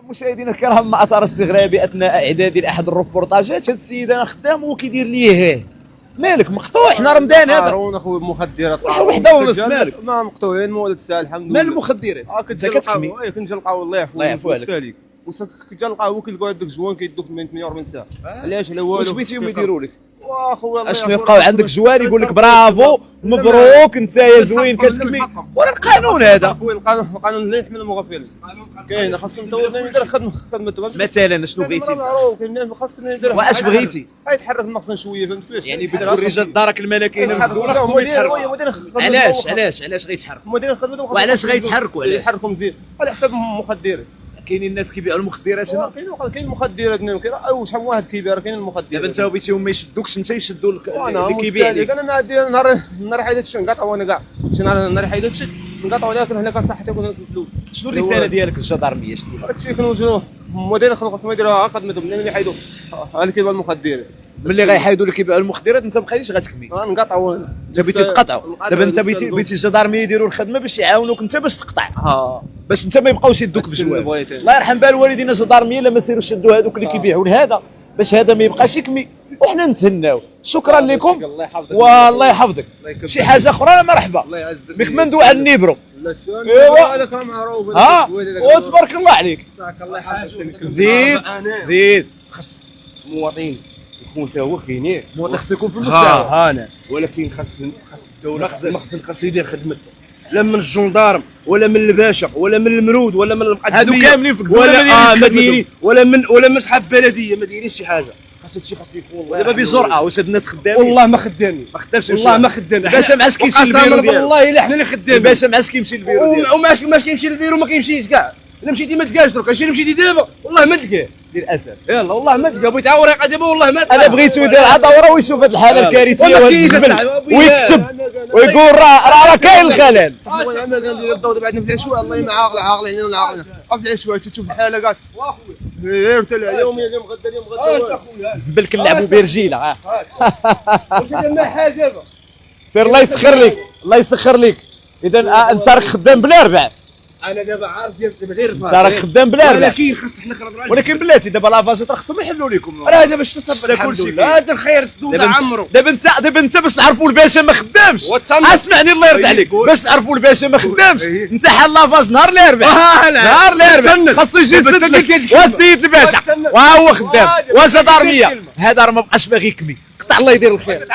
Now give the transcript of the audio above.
مشاهدينا الكرام، مع اثار استغرابي اثناء اعدادي لاحد الروبورتاجات، هذا السيد انا خدام وكيدير ليه مالك مقطوع؟ حنا رمضان هذا طارون اخويا مخدرات وحده ونص مالك ما مقطوعين مولد الساعه الحمد لله. مال المخدرات انت كتحمي كنجلقاو الله يعفو عليك كتلقاو كيلقاو هذوك الجوان كيدوك من 48 ساعه. علاش لا والو؟ واش بغيتيهم يديروا لك؟ واخويا اش يبقاو عندك جوال يقول لك برافو مبروك انت يا زوين كتكمي؟ ولا القانون هذا؟ اخويا القانون لا يحمل المغفلين. كاين خاصهم تو يدير خدمته. مثلا شنو بغيتي انت؟ خاصنا ندير واش بغيتي؟ يتحرك المخزن شويه فهمت؟ يعني بتكون رجال دارك الملكيين مزوله خصهم يتحركوا. علاش غيتحركوا؟ مدير خدمته وعلاش غيتحركوا؟ علاش يتحركوا مزيان على حساب المخدرين. كاينين الناس كيبيعوا المخدرات هنا؟ كاين مخدرات او شحال من واحد كيبيع. كاين المخدرات دابا انت بغيتيهم ما يشدوكش انت يشدوا اللي كيبيع لك. انا ما عندي نهار حيدت الشيء نقاطعوا انا كاع شي نهار حيدت الشيء نقاطعوا، ولكن هنا كنصحتي كون الفلوس. شنو الرساله ديالك للجدارميه؟ شنو هادشي كنوجهوه المدير خصهم يديروا خدمتهم ملي يحيدوا اللي كيبيعوا المخدرات. ملي غيحيدوا اللي كيبيعوا المخدرات انت مابقيتيش غتكمي نقاطعوا. انت بغيتي تقطعوا. دابا انت بغيتي الجدارميه يديروا الخدمه باش يعاونوك انت باش تقطع، باش انت ما يبقاوش يدوك بجوال. الله يرحم بال والدينا الجدارميه لا ما سيروش شدوا هذوك اللي كيبيعوا لهذا باش هذا ما يبقاش يكمي وحنا نتهناو. شكرا لكم والله يحفظك. شي حاجه اخرى مرحبا بك ما ندوي على النيبرو. ايوا هذاك راه معروف. وتبارك الله عليك. الله يحفظك. زيد خص المواطن يكون حتى هو كاينين. المواطن خصو يكون في المستوى. انا ولكن خص الدوله المخزن خص يدير خدمته، لا من الجندارم ولا من الباشا ولا من المرود ولا من المقدميه. هادو كاملين في الجزيره ما دايرين ولا من صحاب بلديه ما دايرين شي حاجه. خاص هادشي خاص يكون دابا بجرأه. واش هاد الناس خدامين؟ والله ما خدامين. ما خدامش والله ما خدامين. الباشا معاش كيمشي للبيرو ديالو. والله الا حنا اللي خدامين. الباشا معاش كيمشي للبيرو ديالو. وماش كيمشي للبيرو ما كيمشيش كاع. الا مشيتي ما تلقاش درك. شي مشيتي دابا والله ما تلقاه للاسف. يلا والله ما تلقاه. بغيت ورقه دابا والله ما تلقاه. انا بغيتو يدير دوره ويشوف هاد الحاله الكارثيه ويكتب ويقول راه كاين الخلل. انا قال لي الضوء بعدنا في العشوائيه الله ما عاقل علينا ولا عاقلنا. في العشوائيه تشوف الحاله كاع واخويا حتى اليوم غدا اليوم غدا الزبل كنلعبوا برجيله. واش ما حاجه سير الله يسخر لك الله يسخر لك. اذا انت راك خدام بلا ربع. انا دابا عارف دابا غير انت راك خدام بلا ربع. ولكن خص حنا كنهضروا. ولكن بلاتي دابا لافاجات راه خصهم يحلوا لكم. راه دابا باش تصب الحمد لله. هذا الخير سدود عمرو. دابا انت باش نعرفوا الباشا ما خدامش. اسمعني الله يرضي عليك. باش نعرفوا الباشا ما خدامش انت حل لافاج نهار الاربعاء. نهار الاربعاء خاصو يجي يسد لك والسيد الباشا وها هو خدام وجدارميه. هذا راه ما بقاش باغي يكمي. قطع الله يدير الخير.